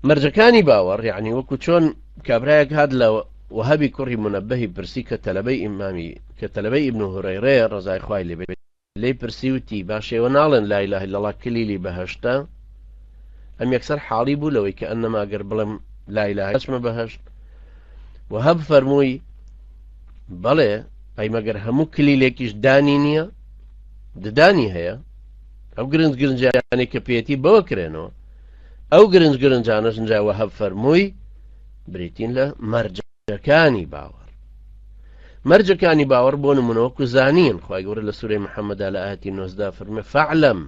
مەرجەکانی باوەڕ یعنی وەکو چۆن کابرایەک هات لە وهەبی کوڕی منەبەهی پرسی کە تەلەبەی ئیبن هورەیرەیە ڕەزای خوای لێبێت لێی پرسی وتی با شێوە ناڵێن لا ئیلاهە ئیلەڵڵا کلیلی بەهەشتە ئەم یەکسەر حاڵی بوو لەوەی کە ئەنەما گەر بڵێم لا ئیلاهە ئەچمە بەهەشت وهەب فەرمووی بەڵێ ئەی مەگەر هەموو کلیلێکیش دانی نییە ددانی هەیە ئەو گرنج گرنجیانی کە پێێتی بەوە کرێنەوە ئەو گرنج گرنجانەش جا وهەب فەرمووی بریتین لە مەرجەکانی باوەڕ مەرجەکانی باوەڕ بۆ نمونەوەکو زانین خوای گەورە لە سوورەی محەممەدا لە ئاەتی 19 فەرمێ فەعلەم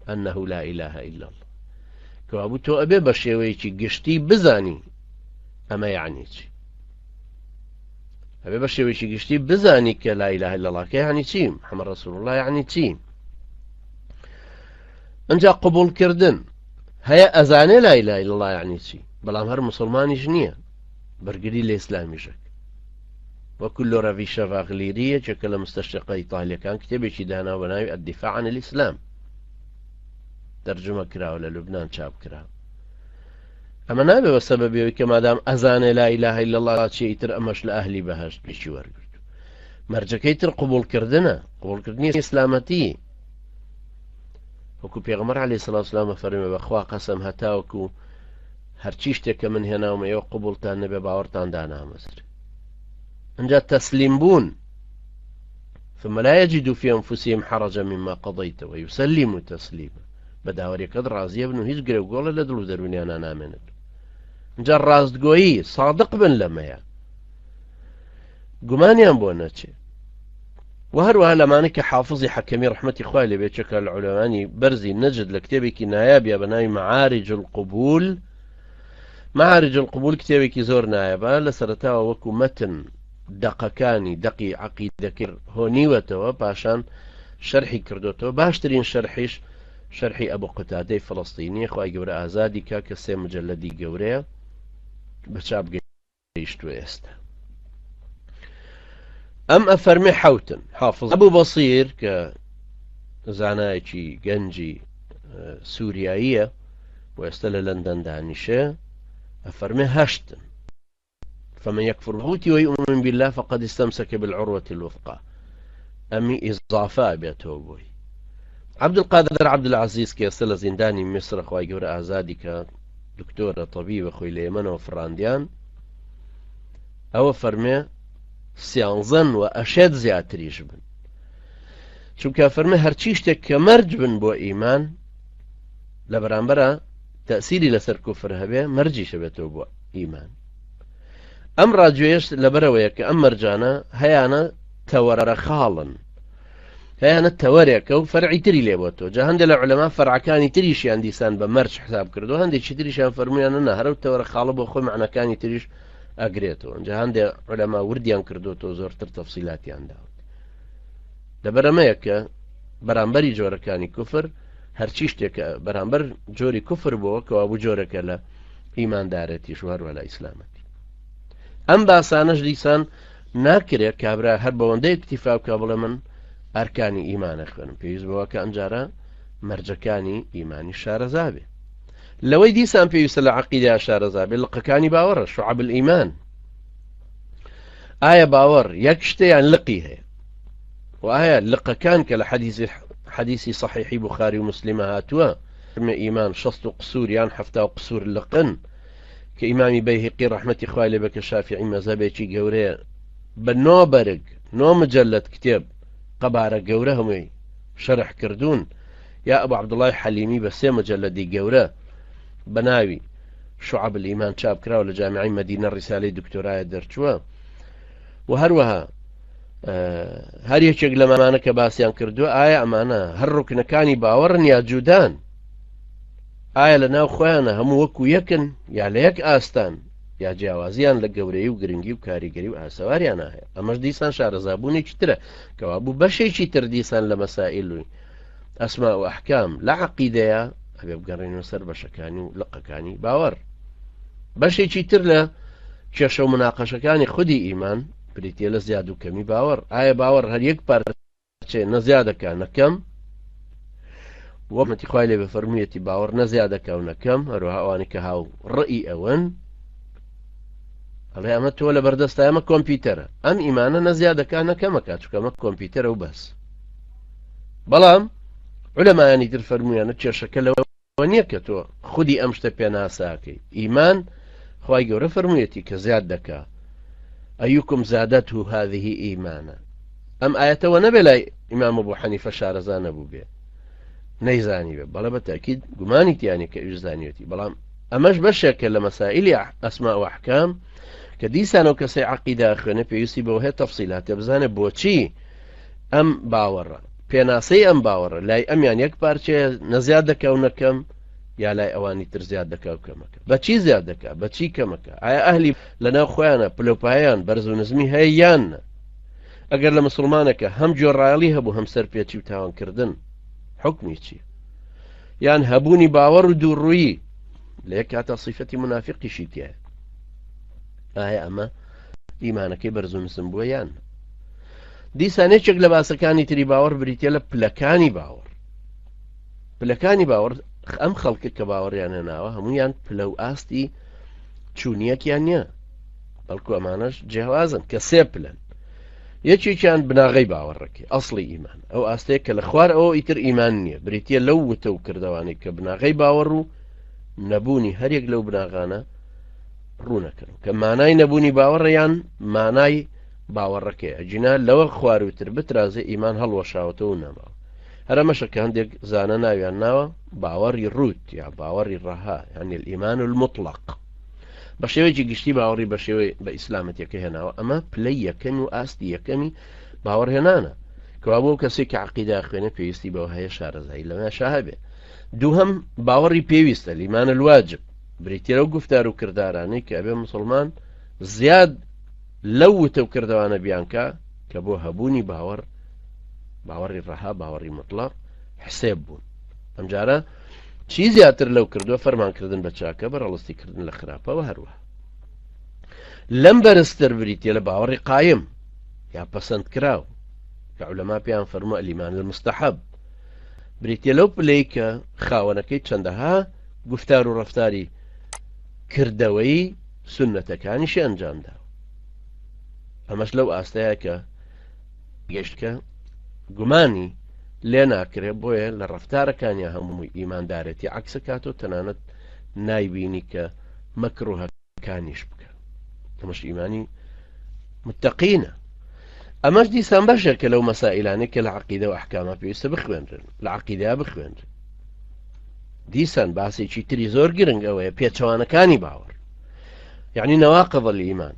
ئەنەهو لا ئیلاهە ئیلا الله کەوابوو تۆ ئەبێ بە شێوەیەکی گشتی بزانی ئەمە یعنی چی ئەبێ بە شێوەیەکی گشتی بزانی کە لا ئیلاهە ئیلا الله کە یعنی چی محەممەد ڕەسوول الله یعنی چی ئەنجا قبوڵکردن هەیە ئەزانێ لا ئیلاهە ئیلا الله یعنی چی بەڵام هەر مسلمانیش نییە بەرگری لە ئیسلامیشک وەکو لۆرەڤی شەڤاغلیریە چێکە لە مستەشرقە ئیتالیەکان کتێبێکی دانا بە ناوی الدفاع عن الإسلام تەرجمە کراوە لە لوبنان چاپ کراوە ئەمە نابێ بە سەبەبێەوەی کە مادام ئەزانێ لا ئیلاهە ئیلا الله چیتر ئەمەش لە ئەهلی بەهەشت پێشی وەرگرت مەرجەکەی تر قبوڵکردنە قبوڵکردنی ئیسلامەتی وەکو پێغەمبەر عەلەیهی سەڵات وسەلام فەرمێ بەخوا قەسەم هەتاوەکو هەرچی شتێک کە من هێناومە ئێوە قبوڵتان نەبێ باوەڕتان دانامەزر ئەنجا تەسلیم بوون ثم لا يجدوا في أنفسهم حرجا مما قضيت ويسلموا تسليما بەداوەریەکەت ڕازیە بن و هیچ گرێوگۆڵە لە دڵ و دەروونیانە نامێنێت ئەنجا ڕاستگۆیی سادق بن لەمەیە گومانیان بۆ نەچێ و هەروەها لەمانە کە حافظی حەکەمی ڕەحمەتی خوای لێبێت چێکە لە عولەمانی بەرزی نەجد لە کتێبێکی نایابە بە ناوی معارج القبول معارج القبول کتێبێکی زۆر نایابە لە سەرەتاوە وەکو مەتن دەقەکانی دەقی عەقیدەکە هۆنیوەتەوە پاشان شەرحی کردوتەوە باشترین شەرحیش شەرحی ئەبوو قتادەی فەڵەستینیە خوای گەورە ئازادی کا کە 3 مجەللەدی گەورەیە بە چاپ گەیشتووە ئێستا ئەم ئەفەرمێ حەوتن حافظ ئەبوو بەسیر کە زانایەکی گەنجی سووریاییە و ئێستا لە لەندەن دانیشە ئەفەرمێ هەشتن فمن يكفر بالطاغوت ويؤمن بالله فقد استمسك بالعروة الوثقى أمي إضافة بيته بوي عبد القادر عبد العزيز كيسل زنداني مصر خواي جور آزادي كدكتورة طبيب خوي اليمن وفرانديان أو فرمي سيانزن وأشد زياتريش بن شو كفرمي هرچيشتك كمرج بن بو إيمان لبرانبرا تأثيري لسر كفر هبه مرجي شبته بو إيمان ئەم ڕاجێش لەبەرەوەیە کە ئەم مەرجانە هەیانە تەوەرە خاڵن هەیانە تەوەرێکە و فەرعی تری لێبووەتەوە جا هەندێک لە عولەما فەرعەکانی تریشیان دیسان بە مەرج حساب کردو هەندێکی تریشیان فەرمویانە نە هەرە تەوەرە خاڵە بۆ خۆی معنەکانی تریش ئەگرێتەوە جا هەندێک عولەما وردیان کردوتەوە زۆرتر تەفسیلاتیان داوت لەبەرەمەیە کە بەرامبەری جۆرەکانی کوفر هەرچی شتێکە بەرامبەر جۆری کوفر بووە کەوابوو جۆرەکە لە ئیماندارەتیش و هەروە لە ئیسلامەتی ئەم باسانەش دیسان ناکرێت کابرا هەر بەوەندەی اکتیفا بکە بڵێ من ئەرکانی ئیمانە خوێنم پێویست بەوە کە ئەنجارە مەرجەکانی ئیمانی شارەزابێ لەوەی دیسان پێویستە لە عەقیدە شارەزابێ لقەکانی باوەڕە شوعەب الئیمان ئایا باوەڕ یەک شتەیان لقی هەیە و ئایا لقەکان کە لە حەدیسی صحیحی بوخاری و مسلمە هاتووە ئیمان 60 قسوور یان 70 قسوور لقن کە ئیمامی بەیهەقی ڕەحمەتی خوای لێبێ کە شافعی مەذهبێکی گەورەیە بە 9 بەرگ 9 مجەلەد کتێب قەبارە گەورە هەمووی شەرح کردوون یا ئەبو عەبدوڵڵای حەلیمی بە 3 مجەلەدی گەورە بە ناوی شوعەب الئیمان چاپ کراوە لە جامیعەی مەدینە ڕیسالەی دکتۆرایە دەرچووە و هەروەها هەر یەکێک لەمانە کە باسییان کردووە ئایا ئەمانە هەر ڕوکنەکانی باوەڕن یا جوودان ئایا لە ناو خۆیانە هەموو وەکو یەکن یا لە یەک ئاستان یا جیاوازیان لە گەورەی و گرنگی و کاریگەری و ئاسەواریانە هەیە ئەمەش دیسان شارەزابوونێکی ترە کەوابوو بەشێکی تر دیسان لە مەسائیل ئەسما و ئەحکام لە عەقیدەیە ئەبێ بگەڕێنەوە سەر بەشەکانی و لقەکانی باوەڕ بەشێکی تر لە کێشە و مناقەشەکانی خودی ئیمان بریتە لە زیاد و کەمی باوەڕ ئایا باوەڕ هەر یەک پارچێ نەزیادەکە نەکەم ومتي خوالي بفرميتي باور نزيادة كونكم هروها أوانك هاو رأي أون الله أمت ولا بردست أما كمبيوتر أم إيمانا نزيادة كان كما كاتش كما كمبيوتر وبس بلام علماء يعني ترفرمي أنا تشكل ونيكتو خدي أمشت بيناساكي إيمان خواي جورا فرميتي كزيادة أيكم زادته هذه إيمانا أم آية ونبلا إمام أبو حنيفة شارزان أبو بيه نيزاني بلا بالتأكيد قمانيتي يعني كإجزانيتي بلا أماش بشكل لمسائل أسماء وأحكام كديسان وكسي عقيدة أخواني بيوسي بوهي تفصيلات يبزان بوچي أم باورا بيناسي أم باورا لاي أم يعني يكبار چه نزيادة كونكم يا لاي أواني تر زيادة كونكم بچي زيادة بچي كمك عيا أهلي لنا أخوانا بلوبايان برزو نزمي هيان أقر لمسلمانك هم جورالي هبو هم سربيتي وتاوان كردن حكمي چي يعني هبوني باور دوروي ليك هاتا صفتي منافقي شيتيا أما إيمانك برزو نسم بويان دیسانێ چێک لە باسەکانی تری باوەڕ بریتە لە پلەکانی باوەڕ پلەکانی باوەڕ ئەم خەڵکە کە باوەڕیان هێناوە هەموویان پلە و ئاستی چوونیەکیان نییە بەڵکو ئەمانەش جیاوازن کە سێ پلەن یەکێکیان بناغەی باوەڕەکەی ئەسڵی ئیمان ئەو ئاستەیە کە لە خوار ئەوە ئیتر ئیمان نییە بریتە لەو وتە و کردەوانەی کە بناغەی باوەڕ و نەبوونی هەرێک لەو بناغانە ڕوونەکەن کە مانای نەبوونی باوەڕیان مانای باوەڕەکەی ئەجینا لەوە خواروتر بترازێ ئیمان هەڵوەشاوەتەوە نەماوە هەرەمەشە کە هەندێک زانە ناویان ناوە باوەڕی ڕوت یا باوەڕی ڕەها یعنی الئیمان المطلق بە شێوەیەکی گشتی باوەڕی بە شێوەی بە ئیسلامەتیەکە هێناوە ئەمە پلەی یەکەمی و ئاستی یەکەمی باوەڕهێنانە کەوا بۆ کەسێک کە عەقیدا خوێنە پێویستی بەوە هەیە شارەزایی لەمەشە هەبێ دووهەم باوەڕی پێویستە الئیمان الواجب بریتە لەو گفتار و کردارانەی کە ئەبێ مسڵمان زیاد لەو وتە و کردەوانە بیانکە کە بۆ هەبوونی باوەڕی ڕەها باوەڕی مطلق حسێب بوون ئەمجارە چی زیاتر لەو کردووە فەرمانکردن بە چاکە بەڕەڵستیکردن لە خراپەوە هەروە لەم بەرزتر بریتە لە باوەڕی قایم یا پەسەند کراو کە عولەما پێیان فەرمووە ئەلیمان المستەحەب بریتە لەو پلەی کە خاوەنەکەی چەندەها گفتار و ڕەفتاری کردەوەی سونەتەکانیشی ئەنجامدا ئەمەش لەو ئاستەیە کە گەشتکە گومانی لێ ناکرێت بۆیە لە ڕەفتارەکانیان هەمووی ئیماندارەتی عەکسە کاتۆ تەنانەت نایبینی کە مەکروهەکانیش بکە ئەمەش ئیمانی متەقینە ئەمەش دیسان بەشێک کە لەو مەسائلانەی کە لە عەقیدە و ئەحکامە پێویستە بخوێنرن لە عەقیدە بخوێنرن دیسان باسێکی تری زۆر گرنگ ئەوەیە پێچەوانەکانی باوەڕ یعنی نەواقض الئیمان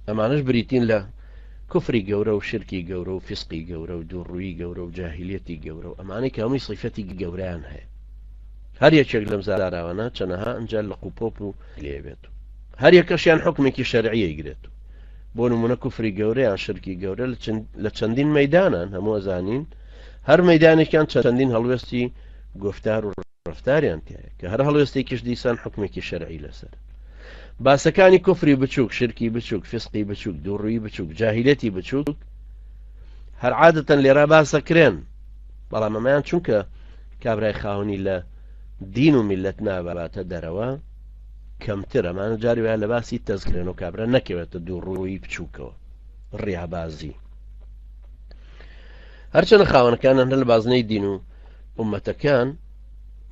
ئەمانش بریتین لە کوفری گەورە و شرکی گەورە و فسقی گەورە و دووڕووی گەورە و جاهلیەتی گەورە و ئەمانەی کە هەمووی صیفەتی گەورەیان هەیە هەر یەکێک لەم زاراوانە چەنەها ئەنجا لە قوپۆپ و لێبێت و هەر یەکەشیان حکمێکی شەرعیە گرێت و بۆ نمونە کوفری گەورە یان شرکی گەورە لە چەندین مەیدانان هەموو زانین هەر مەیدانێکیان چەندین هەڵوێستی گفتار و ڕەفتاریان تایە کە هەر هەڵوێستێکیش دیسان حکمێکی شەرعی لەسەر باسەکانی کوفری بچووک شرکی بچووک فسقی بچووک دووڕووی بچووک جاهلیەتی بچووک هەر عادەتەن لێرە باسەکرێن بەڵام ئەمەیان چونکە کابرای خاوەنی لە دین و میلەت ناباتە دەرەوە کەمتر ئەمانە جاری وایە لە باسی تەزکرێن و کابرا نەکەوێتە دووڕووی بچووکەوە ڕیابازی هەرچەنە خاوەنەکانان هەر لە بازنەی دین و ئومەتەکان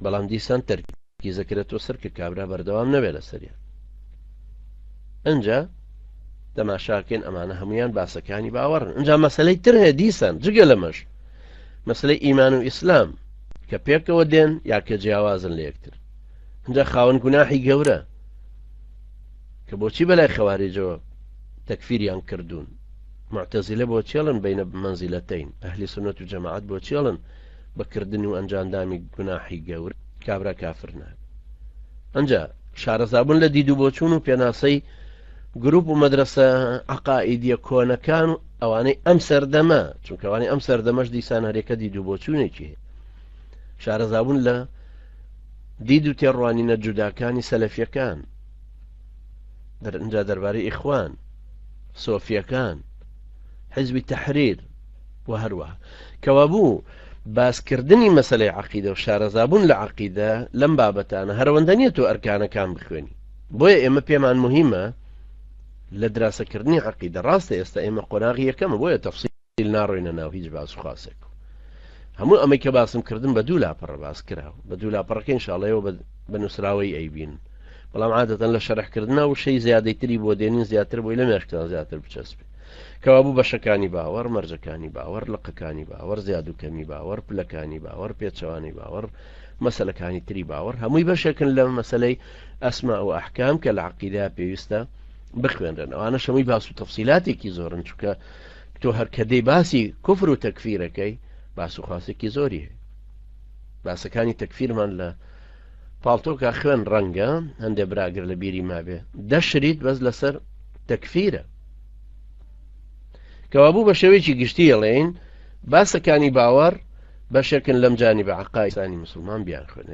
بەڵام دیسان تەرکیزەکرێتەوە سەر کە کابرا بەردەوام نەبێت لەسەریان ئەنجا تەماشاکەین ئەمانە هەمویان باسەکانی باوەڕن ئەنجا مەسەلەی تر هەیە دیسان جگە لەمەش مەسەلەی ئیمان و ئیسلام کە پێکەوە دێن یا کە جیاوازن لە یەکتر ئەنجا خاوەن گوناحی گەورە کە بۆچی بەلای خەواریجەوە تەکفیریان کردوون معتەزیلە بۆ چێڵن بینە منزیلەتەین ئەهلی سونەت و جەماعەت بۆ چێڵن بەکردن و ئەنجامدامی گوناحی گەورە کابرا کافر نابێت ئەنجا شارەزابوون لە دید و بۆچوون و پێناسەی گروپ و مەدرسە عەقائیدیە کۆنەکان و ئەوانەی ئەم سەردەمە چونکە ئەوانەی ئەم سەردەمەش دیسان هەرێکە دید و بۆچوونێکی هەیە شارەزابوون لە دید و تێڕوانینە جوداکانی سەلەفیەکان ئەنجا دەربارەی ئیخوان سۆفیەکان حیزبی تەحریر و هەروەها کەوا بوو باسکردنی مەسەلەی عەقیدە و شارەزابوون لە عەقیدە لەم بابەتانە هەرەوەندە نیە تۆ ئەرکانەکان بخوێنی. بۆیە ئێمە پێمان مهمە لە دراسەکردنی عەقیدە. ڕاستە ئێستا ئێمە قۆناغی یەکەمە، بۆیە تەفسیل ناڕۆینە ناو هیچ باس و خاسێک. هەموو ئەمەی کە باسم کردن بە دوو لاپەڕە باس کراوە، بە دوو لاپەڕەکە ئینشاڵڵا بە نووسراوەی ئەیبین. بەڵام عادەتەن لە شەرحکردنە و شەی زیادەیتری بۆ دێنین زیاتر بۆی لە مێشکتان زیاتر بچەسبێ. کەوابوو بەشەکانی باوەڕ، مەرجەکانی باوەڕ، لقەکانی باوەڕ، زیاد و کەمی باوەڕ، پلەکانی باوەڕ، پێچەوانی باوەڕ، مەسەلەکانی تری باوەڕ، هەمووی بەشێکن لە مەسەلەی ئەسما و ئەحکام کە لە عەقیدە پێویستە بخوێنرن. ئەوانە شەمووی باس و تەفسیلاتێکی زۆرن، چونکە تۆ هەر کە دەی باسی کوفر و تەکفیرەکەی باس و خاسێکی زۆری هەیە. باسەکانی تەکفیرمان لە پاڵتۆکە خوێن ڕەنگە هەندێک براگر لە بیری مابێ دەشریت بەس لەسەر تەکفیرە. کەوابوو بە شێوەیەکی گشتی ئەڵێن باسەکانی باوەڕ بەشێکن لەم جانیبە عەقایدی مسلمان بیان خوێنێت.